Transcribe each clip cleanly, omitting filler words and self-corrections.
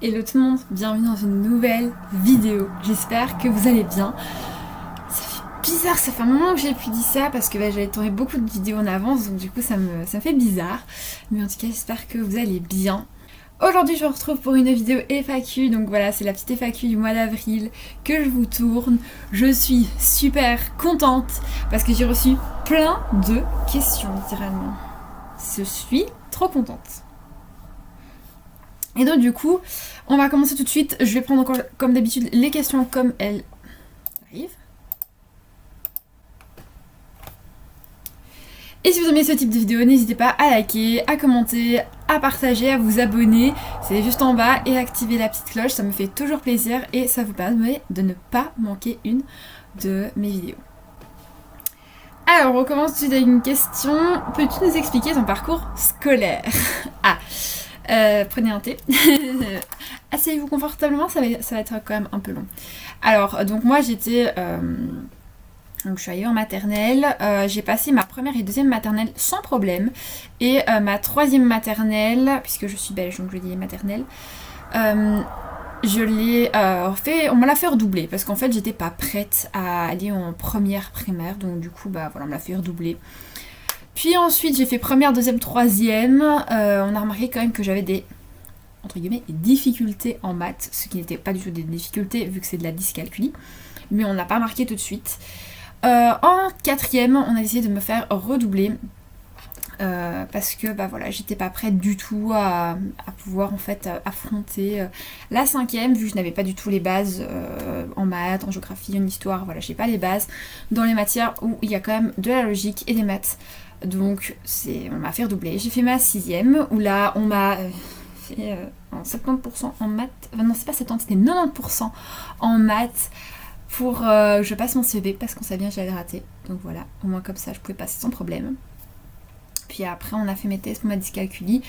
Hello tout le monde, bienvenue dans une nouvelle vidéo. J'espère que vous allez bien. Ça fait bizarre, ça fait un moment que j'ai plus dit ça parce que j'avais tourné beaucoup de vidéos en avance, donc du coup ça me fait bizarre. Mais en tout cas j'espère que vous allez bien. Aujourd'hui je vous retrouve pour une vidéo FAQ, donc voilà c'est la petite FAQ du mois d'avril que je vous tourne. Je suis super contente parce que j'ai reçu plein de questions littéralement. Je suis trop contente. Et donc du coup, on va commencer tout de suite. Je vais prendre encore, comme d'habitude, les questions comme elles arrivent. Et si vous aimez ce type de vidéo, n'hésitez pas à liker, à commenter, à partager, à vous abonner. C'est juste en bas et activer la petite cloche, ça me fait toujours plaisir et ça vous permet de ne pas manquer une de mes vidéos. Alors, on recommence tout de suite avec une question. Peux-tu nous expliquer ton parcours scolaire? Prenez un thé. Asseyez-vous confortablement, ça va être quand même un peu long. Alors, donc moi j'étais... donc je suis arrivée en maternelle, j'ai passé ma première et deuxième maternelle sans problème. Et ma troisième maternelle, puisque je suis belge donc je dis maternelle, je l'ai fait, on me l'a fait redoubler parce qu'en fait j'étais pas prête à aller en première primaire. Donc du coup bah voilà, on me l'a fait redoubler. Puis ensuite j'ai fait première, deuxième, troisième. On a remarqué quand même que j'avais des, entre guillemets, des difficultés en maths, ce qui n'était pas du tout des difficultés vu que c'est de la dyscalculie. Mais on n'a pas marqué tout de suite. En quatrième, on a décidé de me faire redoubler. Parce que bah voilà, j'étais pas prête du tout à pouvoir en fait affronter la cinquième, vu que je n'avais pas du tout les bases en maths, en géographie, en histoire, voilà, j'ai pas les bases dans les matières où il y a quand même de la logique et des maths. Donc on m'a fait redoubler. J'ai fait ma sixième où là on m'a fait en 70% en maths. Enfin, non c'est pas 70, c'était 90% en maths pour que je passe mon CEB parce qu'on savait bien que j'allais rater. Donc voilà, au moins comme ça je pouvais passer sans problème. Puis après on a fait mes tests pour ma dyscalculie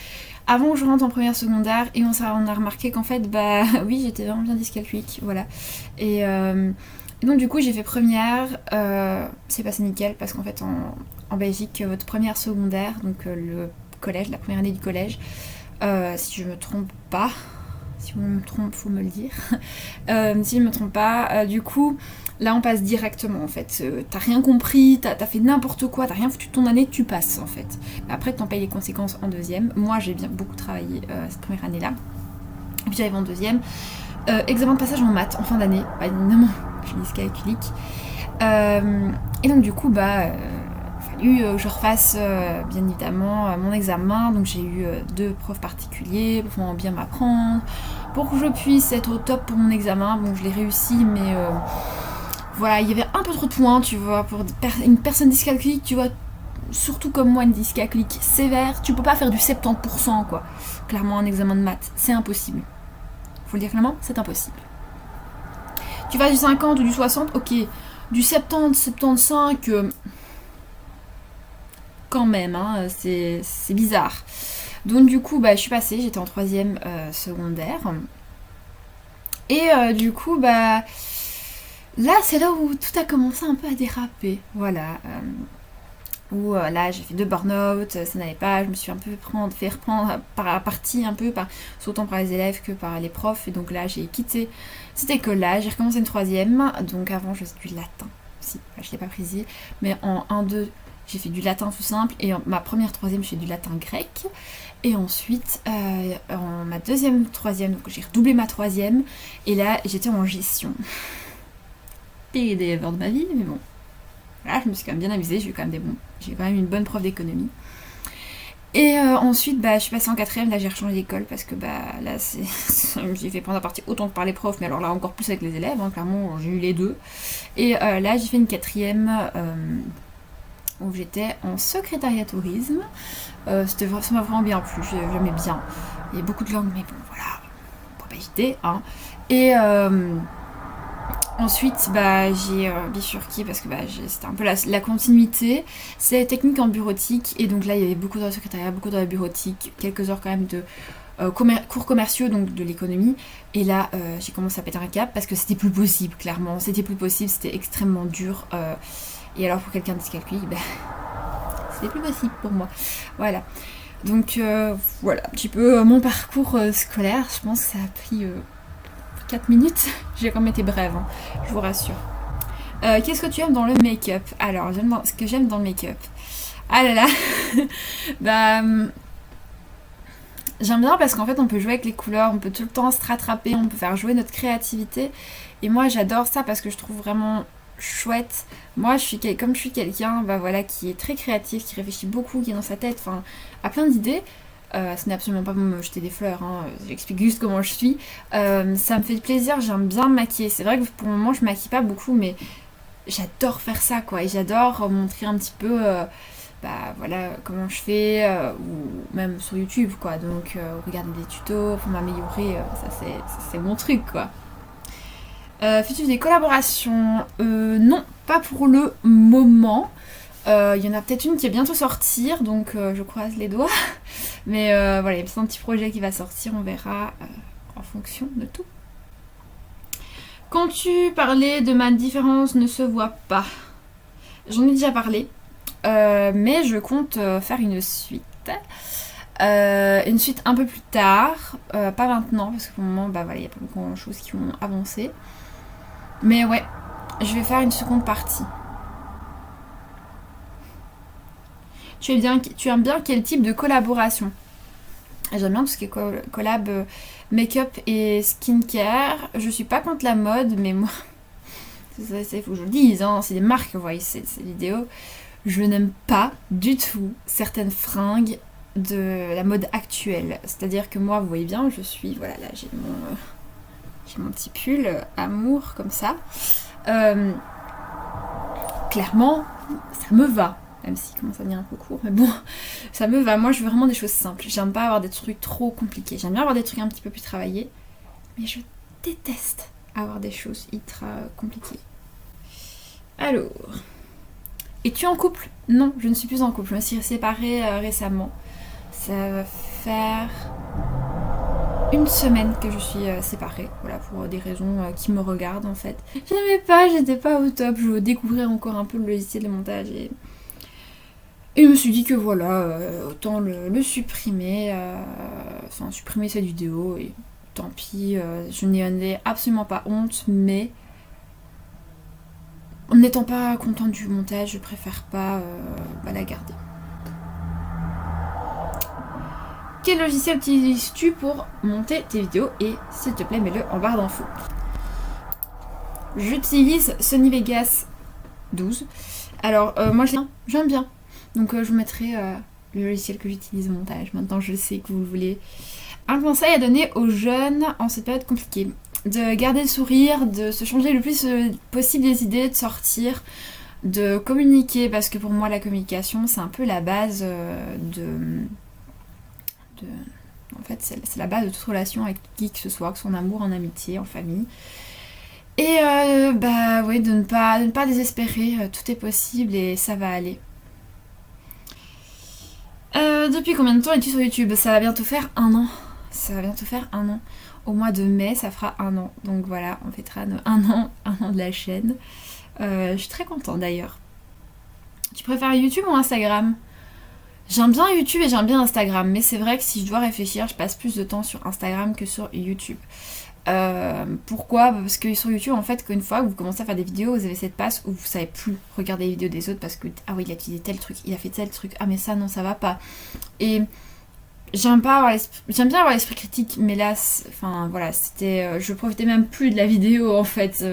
avant que je rentre en première secondaire et on a remarqué qu'en fait bah oui j'étais vraiment bien dyscalculique, voilà. Et donc du coup j'ai fait première, c'est passé nickel parce qu'en fait en Belgique votre première secondaire, donc le collège, la première année du collège, si je me trompe pas, si on me trompe faut me le dire, si je me trompe pas, du coup là on passe directement en fait, t'as rien compris, t'as fait n'importe quoi, t'as rien foutu de ton année, tu passes en fait. Après t'en payes les conséquences en deuxième. Moi j'ai bien beaucoup travaillé cette première année là, et puis j'arrive en deuxième. Examen de passage en maths en fin d'année, bah évidemment je suis dyscalculique. Et donc du coup bah fallu que je refasse bien évidemment mon examen. Donc j'ai eu 2 profs particuliers pour vraiment bien m'apprendre, pour que je puisse être au top pour mon examen. Bon je l'ai réussi mais voilà, il y avait un peu trop de points, tu vois, pour une personne dyscalculique, tu vois, surtout comme moi, une dyscalculique sévère, tu peux pas faire du 70%, quoi. Clairement, un examen de maths, c'est impossible. Faut le dire clairement, c'est impossible. Tu vas du 50 ou du 60, ok. Du 70, 75, quand même, hein, c'est bizarre. Donc du coup, bah, je suis passée, j'étais en troisième secondaire. Et du coup, bah... là, c'est là où tout a commencé un peu à déraper. Voilà. Où là, j'ai fait 2 burn-out, ça n'allait pas. Je me suis un peu fait reprendre par partie un peu, autant par les élèves que par les profs. Et donc là, j'ai quitté cette école-là. J'ai recommencé une troisième. Donc avant, je faisais du latin aussi. Enfin, je ne l'ai pas précisé. Mais en 1-2, j'ai fait du latin tout simple. Et en ma première troisième, j'ai fait du latin grec. Et ensuite, en ma deuxième troisième, donc j'ai redoublé ma troisième. Et là, j'étais en gestion. Pire des erreurs de ma vie, mais bon. Là, je me suis quand même bien amusée, j'ai quand même une bonne prof d'économie. Et ensuite, bah, je suis passée en quatrième, là j'ai rechangé d'école parce que bah là j'ai fait prendre à partie autant que par les profs, mais alors là encore plus avec les élèves, hein, clairement j'ai eu les deux. Et là j'ai fait une quatrième où j'étais en secrétariat tourisme. Ça m'a vraiment bien plu, j'aimais bien. Il y a beaucoup de langues, mais bon voilà, on peut pas hésiter, hein. Et ensuite, bah, j'ai bifurqué parce que bah, c'était un peu la continuité. C'est technique en bureautique et donc là il y avait beaucoup d'heures de secrétariat, beaucoup d'heures de bureautique, quelques heures quand même de cours commerciaux, donc de l'économie. Et là j'ai commencé à péter un cap parce que c'était plus possible, clairement. C'était plus possible, c'était extrêmement dur. Et alors pour quelqu'un de dyscalculique, bah, c'était plus possible pour moi. Voilà. Donc voilà, un petit peu mon parcours scolaire. Je pense que ça a pris 4 minutes. J'ai quand même été brève, hein, je vous rassure. Qu'est-ce que tu aimes dans le make-up? Alors, ce que j'aime dans le make-up. Ah là là. Bah, j'aime bien parce qu'en fait on peut jouer avec les couleurs, on peut tout le temps se rattraper, on peut faire jouer notre créativité. Et moi j'adore ça parce que je trouve vraiment chouette. Moi comme je suis quelqu'un bah, voilà, qui est très créatif, qui réfléchit beaucoup, qui est dans sa tête, enfin, a plein d'idées. Ce n'est absolument pas pour me jeter des fleurs, hein, j'explique juste comment je suis. Ça me fait plaisir, j'aime bien me maquiller. C'est vrai que pour le moment je me maquille pas beaucoup, mais j'adore faire ça quoi. Et j'adore montrer un petit peu bah voilà comment je fais ou même sur YouTube quoi, donc regarder des tutos pour m'améliorer, ça c'est mon truc quoi. Fais-tu des collaborations? Non, pas pour le moment. Il y en a peut-être une qui est bientôt sortir, donc je croise les doigts. Mais voilà, il y a un petit projet qui va sortir, on verra en fonction de tout. Quand tu parlais de ma différence ne se voit pas, j'en ai déjà parlé. Mais je compte faire une suite. Une suite un peu plus tard. Pas maintenant, parce que pour le moment, bah voilà, il n'y a pas beaucoup de choses qui ont avancé. Mais ouais, je vais faire une seconde partie. Tu aimes bien quel type de collaboration? J'aime bien tout ce qui est collab make-up et skincare. Je suis pas contre la mode, mais moi, il faut que je le dise, hein, c'est des marques, vous voyez, ces vidéos. Je n'aime pas du tout certaines fringues de la mode actuelle. C'est-à-dire que moi, vous voyez bien, je suis... Voilà, là, j'ai mon petit pull amour, comme ça. Clairement, ça me va. Même s'il commence à venir un peu court, mais bon, ça me va. Moi, je veux vraiment des choses simples. J'aime pas avoir des trucs trop compliqués. J'aime bien avoir des trucs un petit peu plus travaillés. Mais je déteste avoir des choses ultra compliquées. Alors... Es-tu en couple? Non, je ne suis plus en couple. Je me suis séparée récemment. Ça va faire 1 semaine que je suis séparée. Voilà, pour des raisons qui me regardent en fait. J'étais pas au top. Je découvrais encore un peu le logiciel de montage et je me suis dit que voilà, autant le supprimer. Enfin, supprimer cette vidéo et tant pis. Je n'en ai absolument pas honte, mais... En n'étant pas contente du montage, je préfère pas la garder. Quel logiciel utilises-tu pour monter tes vidéos? Et s'il te plaît, mets-le en barre d'infos. J'utilise Sony Vegas 12. Alors, moi j'aime bien. Donc je vous mettrai le logiciel que j'utilise au montage. Maintenant, je sais que vous le voulez. Un conseil à donner aux jeunes en cette période compliquée. De garder le sourire, de se changer le plus possible les idées, de sortir, de communiquer, parce que pour moi la communication c'est un peu la base en fait c'est la base de toute relation avec qui que ce soit, que ce soit en amour, en amitié, en famille. Et bah oui, de ne pas désespérer, tout est possible et ça va aller. Depuis combien de temps es-tu sur YouTube? Ça va bientôt faire 1 an. Ça va bientôt faire 1 an. Au mois de mai, ça fera 1 an. Donc voilà, on fêtera 1 an de la chaîne. Je suis très contente d'ailleurs. Tu préfères YouTube ou Instagram? J'aime bien YouTube et j'aime bien Instagram. Mais c'est vrai que si je dois réfléchir, je passe plus de temps sur Instagram que sur YouTube. Pourquoi? Parce que sur YouTube, en fait, qu'une fois que vous commencez à faire des vidéos, vous avez cette passe où vous savez plus regarder les vidéos des autres parce que ah oui, il a utilisé tel truc, il a fait tel truc, ah mais ça non, ça va pas. Et j'aime bien avoir l'esprit critique, mais là, enfin voilà, c'était, je profitais même plus de la vidéo en fait.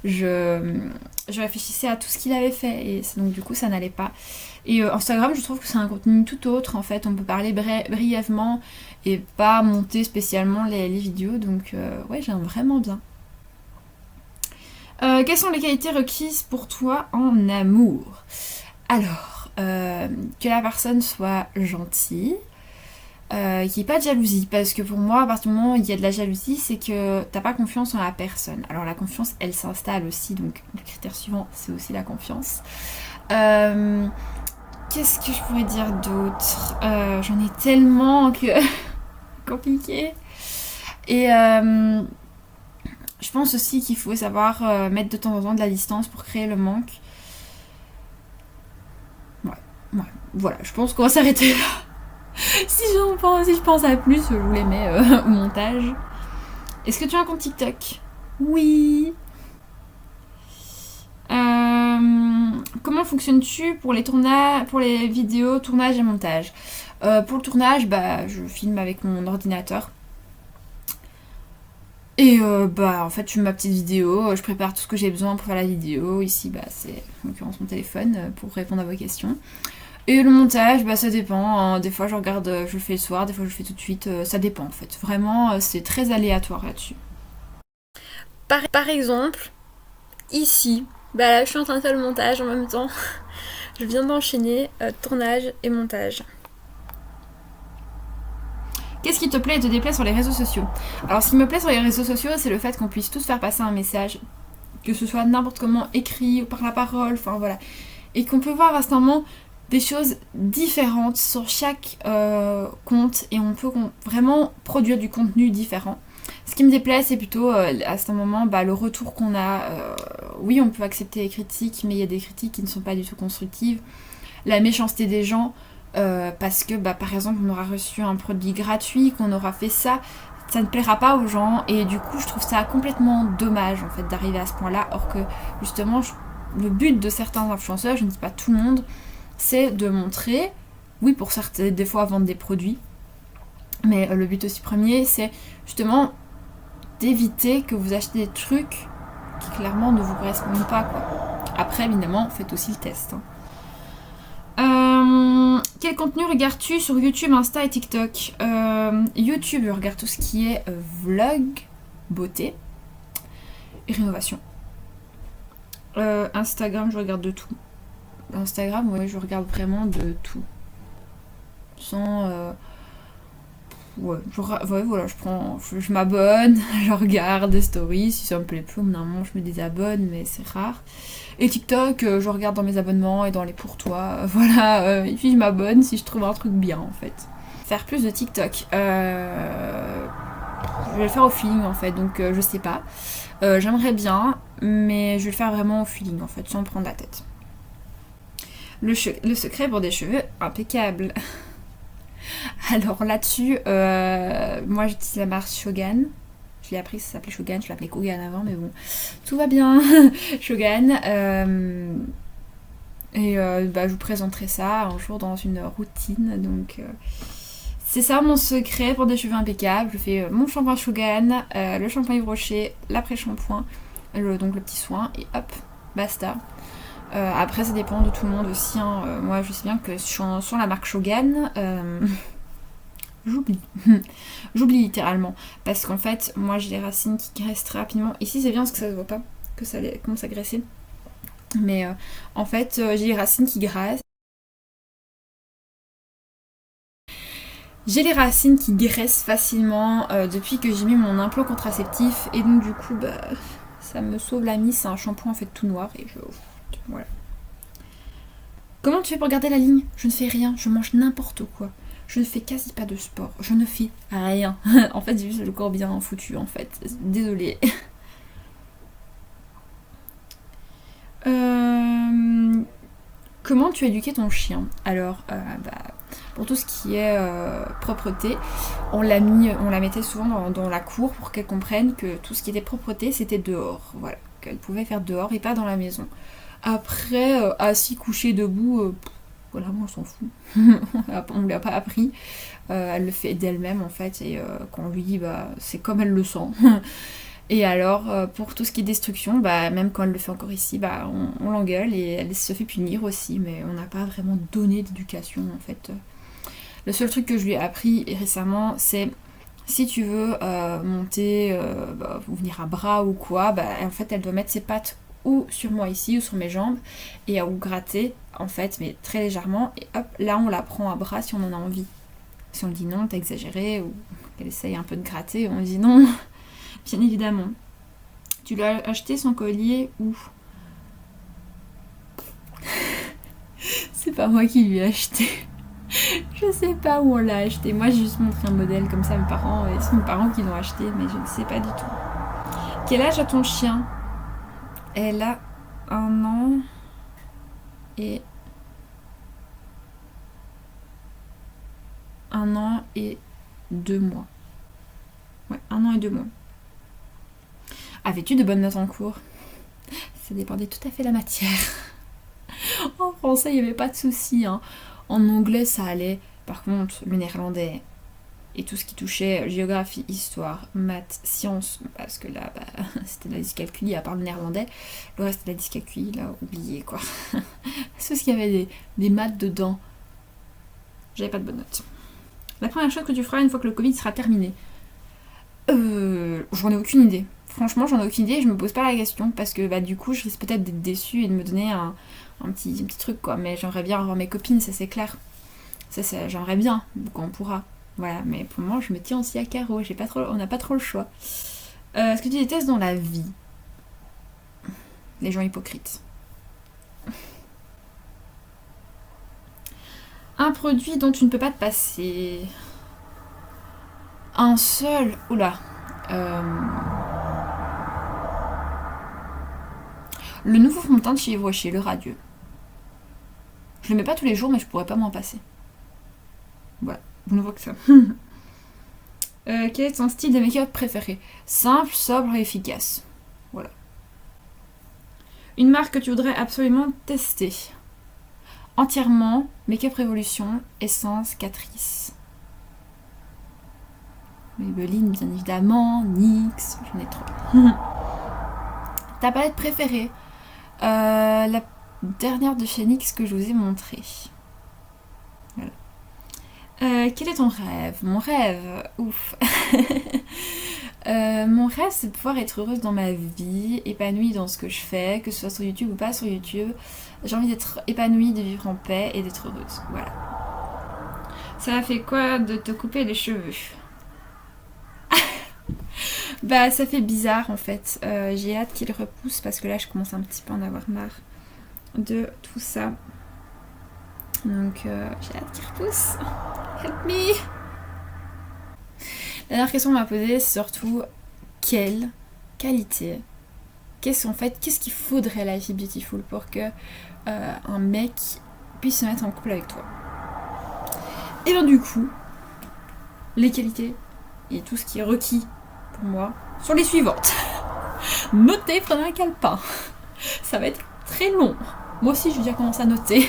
Je réfléchissais à tout ce qu'il avait fait et donc du coup ça n'allait pas. Et Instagram, je trouve que c'est un contenu tout autre en fait. On peut parler brièvement et pas monter spécialement les vidéos, donc ouais, j'aime vraiment bien. Quelles sont les qualités requises pour toi en amour? Alors, que la personne soit gentille. Qu'il n'y ait pas de jalousie, parce que pour moi, à partir du moment où il y a de la jalousie, c'est que t'as pas confiance en la personne. Alors la confiance, elle s'installe aussi, donc le critère suivant, c'est aussi la confiance. Qu'est-ce que je pourrais dire d'autre? J'en ai tellement que... compliqué. Et je pense aussi qu'il faut savoir mettre de temps en temps de la distance pour créer le manque. Ouais, voilà, je pense qu'on va s'arrêter là. si je pense à plus, je vous les mets au montage. Est-ce que tu as un compte TikTok? Oui. Comment fonctionnes-tu pour les tournages, pour les vidéos, tournage et montage? Pour le tournage, bah, je filme avec mon ordinateur. Et bah en fait je fais ma petite vidéo, je prépare tout ce que j'ai besoin pour faire la vidéo. Ici bah c'est en l'occurrence mon téléphone pour répondre à vos questions. Et le montage, bah ça dépend, hein. Des fois je regarde, je le fais le soir, des fois je le fais tout de suite, ça dépend en fait. Vraiment c'est très aléatoire là-dessus. Par exemple, ici, bah là je suis en train de faire le montage en même temps. Je viens d'enchaîner tournage et montage. Qu'est-ce qui te plaît et te déplaît sur les réseaux sociaux? Alors, ce qui me plaît sur les réseaux sociaux, c'est le fait qu'on puisse tous faire passer un message, que ce soit n'importe comment, écrit ou par la parole, enfin voilà. Et qu'on peut voir à ce moment des choses différentes sur chaque compte et on peut vraiment produire du contenu différent. Ce qui me déplaît, c'est plutôt à ce moment bah, le retour qu'on a. Oui, on peut accepter les critiques, mais il y a des critiques qui ne sont pas du tout constructives. La méchanceté des gens, parce que bah, par exemple on aura reçu un produit gratuit, qu'on aura fait ça, ça ne plaira pas aux gens et du coup je trouve ça complètement dommage en fait d'arriver à ce point là, or que justement le but de certains influenceurs, je ne dis pas tout le monde, c'est de montrer, oui pour certains des fois vendre des produits, mais le but aussi premier c'est justement d'éviter que vous achetez des trucs qui clairement ne vous correspondent pas quoi. Après évidemment faites aussi le test hein. Quel contenu regardes-tu sur YouTube, Insta et TikTok? YouTube, je regarde tout ce qui est vlog, beauté et rénovation. Instagram, je regarde de tout. Instagram, ouais, je regarde vraiment de tout. Sans... ouais, voilà, je m'abonne, je regarde des stories, si ça me plaît plus, normalement je me désabonne, mais c'est rare. Et TikTok, je regarde dans mes abonnements et dans les pour toi, voilà, et puis je m'abonne si je trouve un truc bien en fait. Faire plus de TikTok, je vais le faire au feeling en fait, donc je sais pas. J'aimerais bien, mais je vais le faire vraiment au feeling en fait, sans me prendre la tête. Le secret pour des cheveux impeccables. Alors là-dessus, moi j'utilise la marque Shogun. Je l'ai appris, ça s'appelait Shogun, je l'appelais Kogan avant, mais bon, tout va bien. Shogun. Et bah, je vous présenterai ça un jour dans une routine. Donc c'est ça mon secret pour des cheveux impeccables. Je fais mon shampoing Shogun, le shampoing Yves Rocher, l'après-shampoing, donc le petit soin, et hop, basta. Après ça dépend de tout le monde aussi hein. Moi je sais bien que sur la marque Shogun j'oublie j'oublie littéralement parce qu'en fait moi j'ai les racines qui graissent très rapidement. Ici c'est bien parce que ça se voit pas que ça commence à graisser, mais en fait j'ai les racines qui graissent. J'ai les racines qui graissent facilement depuis que j'ai mis mon implant contraceptif et donc du coup bah ça me sauve la mise. C'est un shampoing en fait tout noir et voilà. Comment tu fais pour garder la ligne? Je ne fais rien, je mange n'importe quoi. Je ne fais quasi pas de sport, je ne fais rien. En fait, j'ai juste le corps bien foutu, en fait. Désolée. Comment tu as éduqué ton chien? Alors, pour tout ce qui est propreté, on la mettait souvent dans la cour pour qu'elle comprenne que tout ce qui était propreté, c'était dehors. Voilà, qu'elle pouvait faire dehors et pas dans la maison. Après, assis, couché, debout, voilà, moi on s'en fout. On lui a pas appris. Elle le fait d'elle-même en fait. Et quand on lui dit, bah, c'est comme elle le sent. Et alors, pour tout ce qui est destruction, bah, même quand elle le fait encore ici, bah, on l'engueule et elle se fait punir aussi. Mais on n'a pas vraiment donné d'éducation en fait. Le seul truc que je lui ai appris récemment, c'est si tu veux monter ou venir à bras ou quoi, bah, en fait elle doit mettre ses pattes ou sur moi ici ou sur mes jambes et ou gratter en fait mais très légèrement et hop là on la prend à bras si on en a envie. Si on dit non t'as exagéré ou qu'elle essaye un peu de gratter, on dit non. Bien évidemment. Tu lui as acheté son collier où? C'est pas moi qui lui ai acheté. Je sais pas où on l'a acheté. Moi j'ai juste montré un modèle comme ça à mes parents et c'est mes parents qui l'ont acheté mais je ne sais pas du tout. Quel âge a ton chien? Elle a 1 an et 1 an et 2 mois. Ouais, 1 an et 2 mois. Avais-tu de bonnes notes en cours? Ça dépendait tout à fait de la matière. En français, il n'y avait pas de souci, hein. En anglais, ça allait. Par contre, le néerlandais et tout ce qui touchait géographie, histoire, maths, sciences, parce que là, c'était de la dyscalculie, à part le néerlandais. Le reste, de la dyscalculie, là, oublié, quoi. Sauf qu'il y avait des maths dedans. J'avais pas de bonnes notes. La première chose que tu feras une fois que le Covid sera terminé? J'en ai aucune idée. Franchement, j'en ai aucune idée et je me pose pas la question parce que du coup, je risque peut-être d'être déçue et de me donner un petit truc, quoi. Mais j'aimerais bien revoir mes copines, ça c'est clair. Ça, j'aimerais bien, quand on pourra. Voilà, mais pour le moment, je me tiens aussi à carreau. On n'a pas trop le choix. Est-ce que tu détestes dans la vie les gens hypocrites? Un produit dont tu ne peux pas te passer. Un seul. Oula. Le nouveau fond de teint de chez Yves, le radieux. Je le mets pas tous les jours, mais je pourrais pas m'en passer. Voilà, je ne vois que ça. Quel est ton style de make-up préféré? Simple, sobre et efficace. Voilà. Une marque que tu voudrais absolument tester? Entièrement, Make-up Révolution, Essence, Catrice. Maybelline, bien évidemment, NYX, j'en ai trop. Ta palette préférée? La dernière de chez NYX que je vous ai montrée. Voilà. Quel est ton rêve? Mon rêve, ouf. Mon rêve, c'est de pouvoir être heureuse dans ma vie, épanouie dans ce que je fais, que ce soit sur YouTube ou pas sur YouTube. J'ai envie d'être épanouie, de vivre en paix et d'être heureuse. Voilà. Ça a fait quoi de te couper les cheveux? Ça fait bizarre en fait. J'ai hâte qu'il repousse parce que là je commence un petit peu à en avoir marre de tout ça. Donc j'ai hâte qu'il repousse. Help me! La dernière question qu'on m'a posée, c'est surtout quelle qualité, qu'est-ce qu'il faudrait à la vie Beautiful pour que un mec puisse se mettre en couple avec toi? Et bien du coup, les qualités et tout ce qui est requis pour moi sont les suivantes. Notez, prenez un calepin. Ça va être très long. Moi aussi, je vais déjà commencer à noter.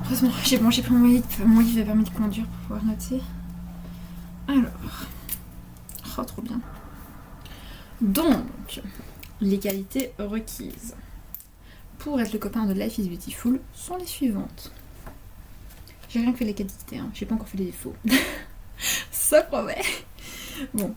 Heureusement, j'ai pris mon livre de permis de conduire pour pouvoir noter. Alors. Oh, trop bien. Donc, les qualités requises pour être le copain de Life is Beautiful sont les suivantes. J'ai rien fait les qualités, hein. J'ai pas encore fait les défauts. Ça promet. Bon.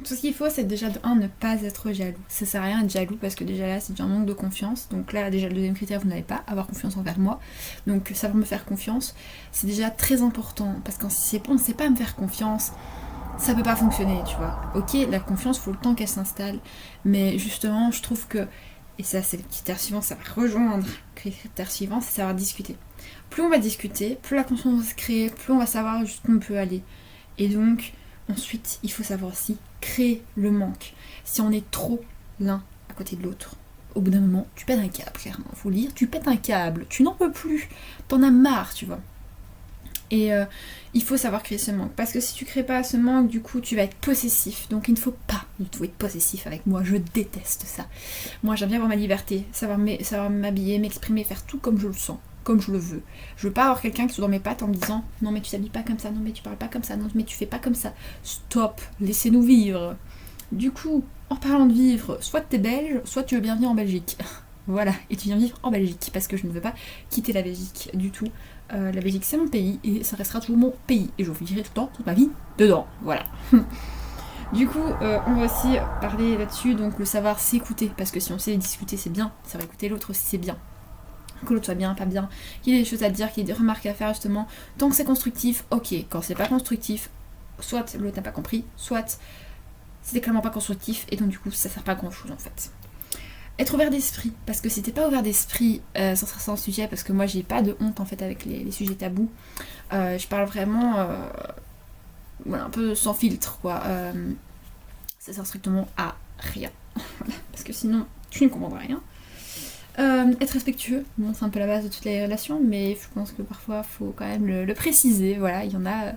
Tout ce qu'il faut, c'est déjà de 1, ne pas être jaloux. Ça sert à rien d'être jaloux parce que déjà là, c'est déjà un manque de confiance. Donc là, déjà, le deuxième critère, vous n'avez pas avoir confiance envers moi. Donc savoir me faire confiance, c'est déjà très important. Parce qu'on ne sait pas me faire confiance, ça peut pas fonctionner, tu vois. Ok, la confiance, il faut le temps qu'elle s'installe. Mais justement, je trouve que, et ça c'est le critère suivant, ça va rejoindre le critère suivant, c'est savoir discuter. Plus on va discuter, plus la confiance va se créer, plus on va savoir jusqu'où on peut aller. Et donc, ensuite, il faut savoir aussi créer le manque. Si on est trop l'un à côté de l'autre, au bout d'un moment, tu pètes un câble, clairement. Faut le dire, tu pètes un câble, tu n'en peux plus, t'en as marre, tu vois. Et il faut savoir créer ce manque. Parce que si tu crées pas ce manque, du coup, tu vas être possessif. Donc il ne faut pas du tout être possessif avec moi. Je déteste ça. Moi, j'aime bien avoir ma liberté, savoir m'habiller, m'exprimer, faire tout comme je le sens, comme je le veux. Je veux pas avoir quelqu'un qui soit dans mes pattes en me disant non mais tu t'habilles pas comme ça, non mais tu parles pas comme ça, non mais tu fais pas comme ça. Stop, laissez-nous vivre. Du coup, en parlant de vivre, soit t'es belge, soit tu veux bien venir en Belgique. Voilà, et tu viens vivre en Belgique parce que je ne veux pas quitter la Belgique du tout. La Belgique c'est mon pays et ça restera toujours mon pays et je vivrai tout le temps toute ma vie dedans. Voilà. Du coup, on va aussi parler là-dessus, donc le savoir s'écouter parce que si on sait discuter c'est bien, savoir écouter l'autre aussi c'est bien. Que l'autre soit bien, pas bien, qu'il y ait des choses à dire, qu'il y ait des remarques à faire justement. Tant que c'est constructif, ok. Quand c'est pas constructif, soit l'autre n'a pas compris, soit c'était clairement pas constructif et donc du coup ça sert pas à grand chose en fait. Être ouvert d'esprit, parce que si t'es pas ouvert d'esprit, ça sera sans sujet, parce que moi j'ai pas de honte en fait avec les sujets tabous. Je parle vraiment voilà, un peu sans filtre quoi. Ça sert strictement à rien. Voilà, parce que sinon tu ne comprendras rien. Être respectueux, bon c'est un peu la base de toutes les relations, mais je pense que parfois il faut quand même le préciser, voilà, il y en a,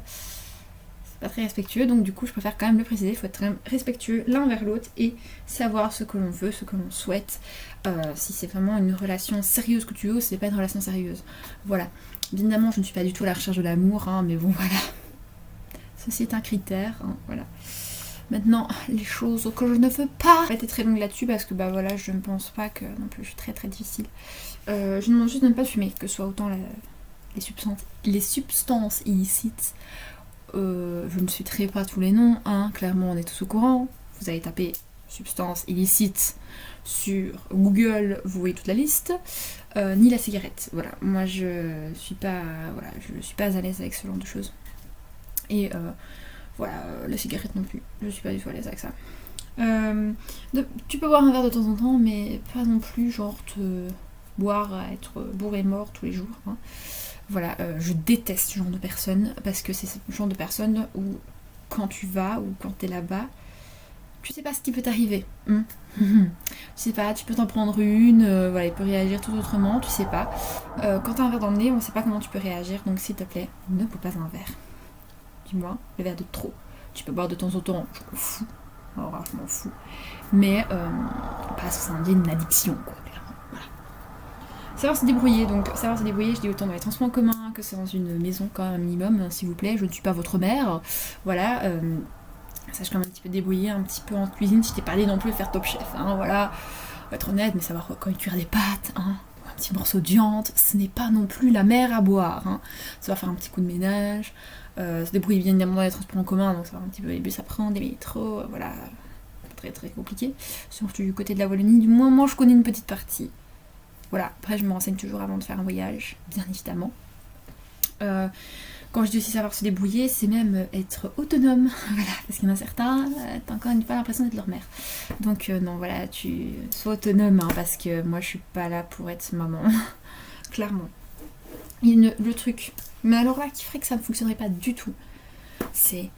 c'est pas très respectueux, donc du coup je préfère quand même le préciser, il faut être respectueux l'un vers l'autre et savoir ce que l'on veut, ce que l'on souhaite, si c'est vraiment une relation sérieuse que tu veux ou si c'est pas une relation sérieuse, voilà. Évidemment je ne suis pas du tout à la recherche de l'amour, hein, mais bon voilà, ceci est un critère, hein, voilà. Maintenant, les choses que je ne veux pas. Je vais être très longue là-dessus parce que bah voilà, je ne pense pas que non plus je suis très très difficile. Je demande juste de ne pas fumer, que ce soit autant les substances illicites. Je ne citerai pas tous les noms, hein, clairement on est tous au courant. Vous allez taper substances illicites sur Google, vous voyez toute la liste. Ni la cigarette. Voilà, moi je suis pas à l'aise avec ce genre de choses. Et voilà, la cigarette non plus, je suis pas du tout à l'aise avec ça. Tu peux boire un verre de temps en temps, mais pas non plus genre te boire à être bourré mort tous les jours. Hein. Voilà, je déteste ce genre de personnes, parce que c'est ce genre de personnes où quand tu vas ou quand t'es là-bas, tu sais pas ce qui peut t'arriver. Tu sais pas, tu peux t'en prendre une, voilà, il peut réagir tout autrement, tu sais pas. Quand t'as un verre dans le nez, on sait pas comment tu peux réagir, donc s'il te plaît, ne bois pas un verre. Dis-moi, le verre de trop. Tu peux boire de temps en temps, je m'en fous. Alors, je m'en fous. Mais parce que ça en devient une addiction, quoi, clairement. Voilà. Savoir se débrouiller, donc savoir se débrouiller, je dis autant dans les transports en commun que c'est dans une maison quand même un minimum, hein, s'il vous plaît, je ne suis pas votre mère. Voilà. Sache quand même un petit peu débrouiller, un petit peu en cuisine, je t'ai pas dit non plus de faire Top Chef, hein, voilà. Faut être honnête, mais savoir quand cuire des pâtes, hein. Un petit morceau de viande, ce n'est pas non plus la mer à boire. Hein. Ça va faire un petit coup de ménage, se débrouiller bien évidemment dans les transports en commun, donc ça va un petit peu les bus à prendre, des métros, voilà, pas très très compliqué. Surtout du côté de la Wallonie, du moins moi je connais une petite partie. Voilà, après je me renseigne toujours avant de faire un voyage, bien évidemment. Quand je dis aussi savoir se débrouiller, c'est même être autonome, voilà, parce qu'il y en a certains, t'as encore une fois l'impression d'être leur mère. Donc non, voilà, tu sois autonome, hein, parce que moi je suis pas là pour être maman, clairement. Le truc, mais alors là, qui ferait que ça ne fonctionnerait pas du tout, c'est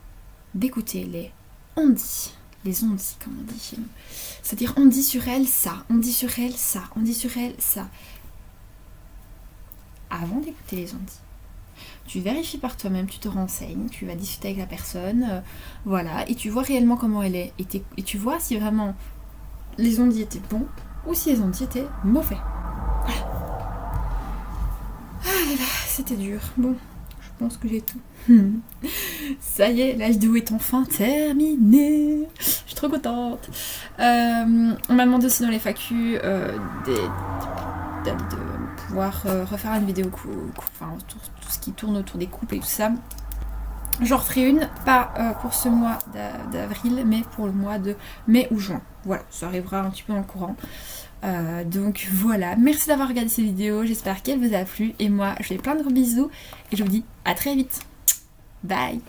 d'écouter les on-dit, comme on dit chez nous. C'est-à-dire on dit sur elle ça, on dit sur elle ça, on dit sur elle ça. Avant d'écouter les on-dit, tu vérifies par toi-même, tu te renseignes, tu vas discuter avec la personne, voilà, et tu vois réellement comment elle est, et tu vois si vraiment les on-dit étaient bons ou si les on-dit étaient mauvais. Voilà. Ah là là, c'était dur. Bon, je pense que j'ai tout. Ça y est, la vidéo est enfin terminée. Je suis trop contente. On m'a demandé aussi dans les FAQ de pouvoir refaire une vidéo enfin, tout ce qui tourne autour des couples et tout ça. J'en referai une, pas pour ce mois d'avril, mais pour le mois de mai ou juin. Voilà, ça arrivera un petit peu dans le courant. Donc voilà, merci d'avoir regardé cette vidéo, j'espère qu'elle vous a plu. Et moi, je fais plein de gros bisous et je vous dis à très vite. Bye.